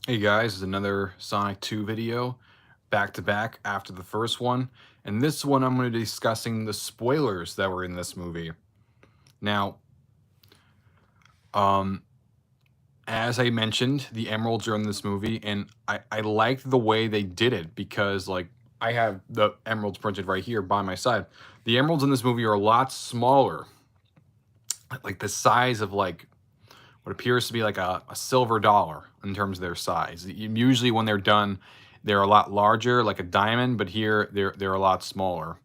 Hey guys, this is another Sonic 2 video, back to back after the first one. And this one I'm going to be discussing the spoilers that were in this movie. Now, um, as I mentioned, the emeralds are in this movie, and I liked the way they did it because, like, I have the emeralds printed right here by my side. The emeralds in this movie are a lot smaller, like the size of like what appears to be like a silver dollar in terms of their size. Usually when they're done, they're a lot larger, like a diamond, but here they're a lot smaller.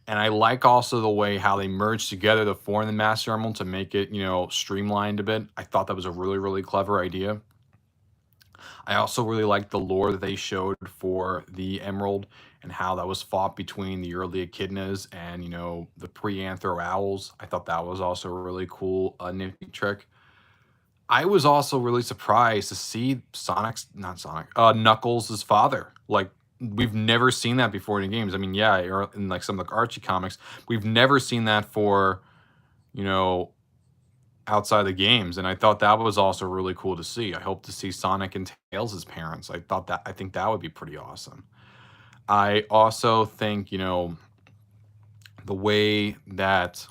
And I like also the way how they merged together the four and the Master Emerald to make it, streamlined a bit. I thought that was a really, really clever idea. I also really liked the lore that they showed for the Emerald and how that was fought between the early echidnas and, the pre-anthro owls. I thought that was also a really cool, nifty trick. I was also really surprised to see not Sonic, Knuckles' father. Like, we've never seen that before in the games. I mean, yeah, or in like some of the Archie comics, we've never seen that for, you know, outside the games. And I thought that was also really cool to see. I hope to see Sonic and Tails' parents. I think that would be pretty awesome. I also think, the way that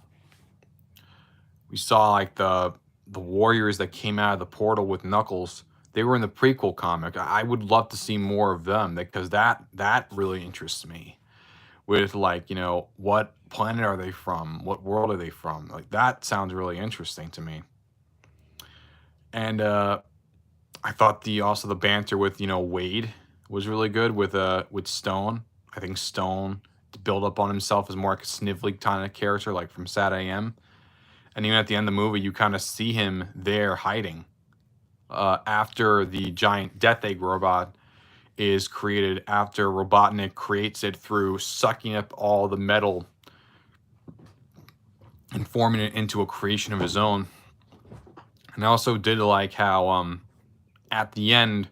we saw like the warriors that came out of the portal with Knuckles. They were in the prequel comic. I would love to see more of them because that really interests me. With like, what planet are they from? What world are they from? Like that sounds really interesting to me. And I thought the banter with, Wade was really good with Stone. I think Stone to build up on himself as more like a snivelly kind of character, like from Sad AM. And even at the end of the movie, you kind of see him there hiding after the giant Death Egg robot is created, after Robotnik creates it through sucking up all the metal and forming it into a creation of his own. And I also did like how at the end,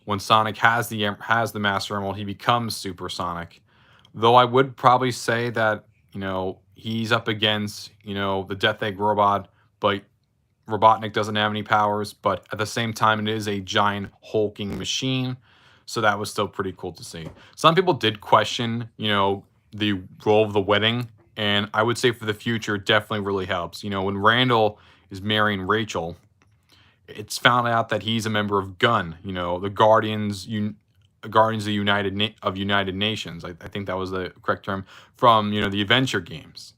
when Sonic has the Master Emerald, he becomes Super Sonic. Though I would probably say that he's up against the Death Egg robot, but Robotnik doesn't have any powers, but at the same time, it is a giant hulking machine. So that was still pretty cool to see. Some people did question, the role of the wedding. And I would say for the future, it definitely really helps. When Randall is marrying Rachel, it's found out that he's a member of Gun, the Guardians of United Nations. I think that was the correct term from, the Adventure games.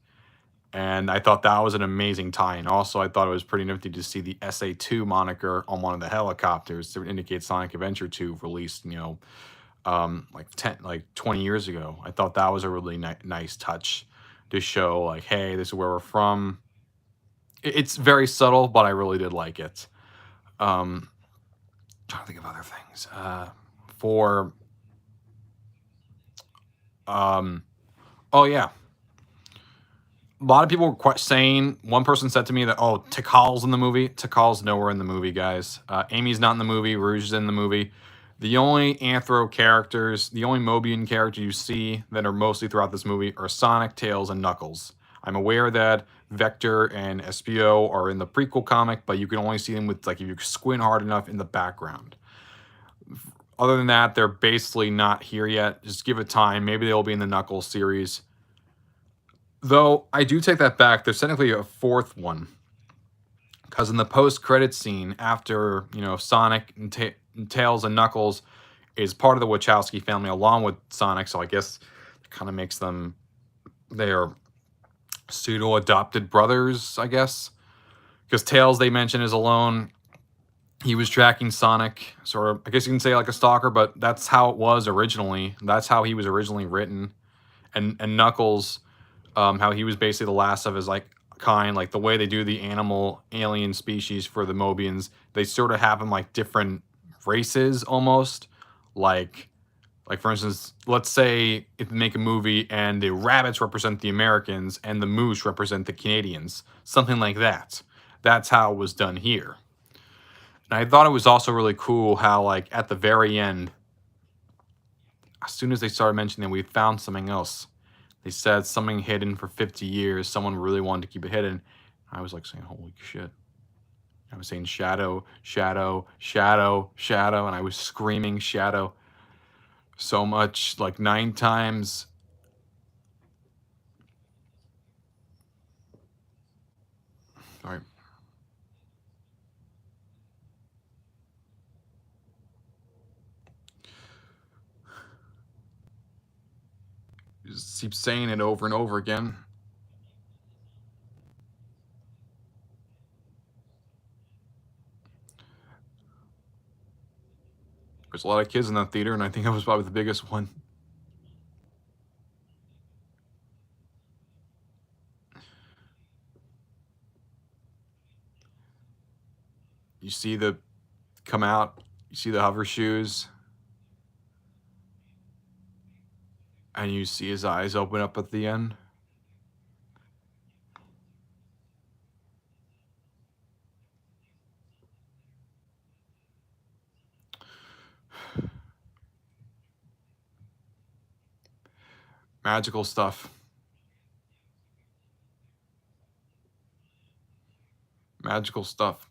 And I thought that was an amazing tie-in. Also, I thought it was pretty nifty to see the SA2 moniker on one of the helicopters to indicate Sonic Adventure 2 released, like 20 years ago. I thought that was a really nice touch to show, like, hey, this is where we're from. It's very subtle, but I really did like it. Trying to think of other things. For oh yeah, a lot of people were saying, one person said to me that, oh, Tikal's in the movie. Tikal's nowhere in the movie, guys. Amy's not in the movie. Rouge is in the movie. The only Anthro characters, the only Mobian character you see that are mostly throughout this movie are Sonic, Tails, and Knuckles. I'm aware that Vector and Espio are in the prequel comic, but you can only see them with, like, if you squint hard enough in the background. Other than that, they're basically not here yet. Just give it time. Maybe they'll be in the Knuckles series. Though I do take that back. There's technically a fourth one. Because in the post-credit scene, after, Sonic and Tails and Knuckles is part of the Wachowski family along with Sonic, so I guess it kind of makes them their pseudo-adopted brothers, I guess. Because Tails, they mention, is alone. He was tracking Sonic, sort of, I guess you can say like a stalker, but that's how it was originally. That's how he was originally written. And Knuckles, how he was basically the last of his like kind, like the way they do the animal alien species for the Mobians, they sort of have them like different races almost. Like for instance, let's say if they make a movie and the rabbits represent the Americans and the moose represent the Canadians, something like that. That's how it was done here. And I thought it was also really cool how, like, at the very end, as soon as they started mentioning that we found something else, they said something hidden for 50 years. Someone really wanted to keep it hidden. I was like saying, holy shit. I was saying shadow, shadow, shadow, shadow, and I was screaming shadow so much, like 9 times. All right. Just keep saying it over and over again. There's a lot of kids in that theater, and I think I was probably the biggest one. You see the come out, you see the hover shoes, and you see his eyes open up at the end. Magical stuff. Magical stuff.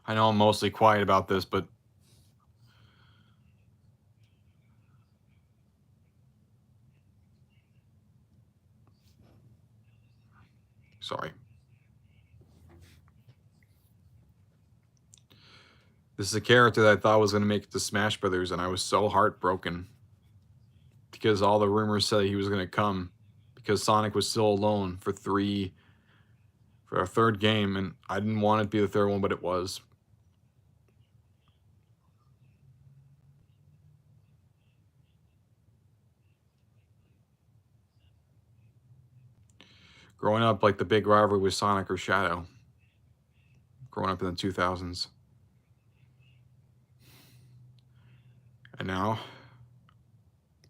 I know I'm mostly quiet about this, but sorry. This is a character that I thought was going to make it to Smash Brothers, and I was so heartbroken because all the rumors said he was going to come because Sonic was still alone for a third game, and I didn't want it to be the third one, but it was. Growing up, like the big rivalry was Sonic or Shadow. Growing up in the 2000s. And now,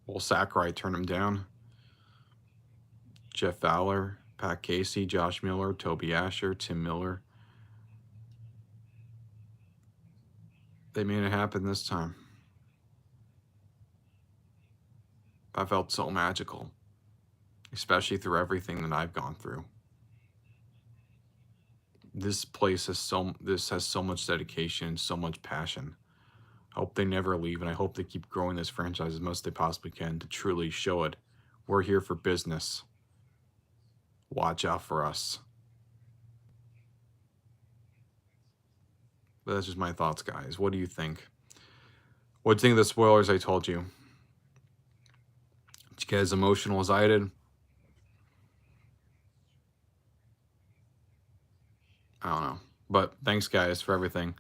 well, Sakurai turned him down. Jeff Fowler, Pat Casey, Josh Miller, Toby Asher, Tim Miller. They made it happen this time. I felt so magical, especially through everything that I've gone through. This place has so much dedication and so much passion. I hope they never leave, and I hope they keep growing this franchise as much as they possibly can to truly show it. We're here for business. Watch out for us. But that's just my thoughts, guys. What do you think? What do you think of the spoilers I told you? Did you get as emotional as I did? I don't know. But thanks, guys, for everything.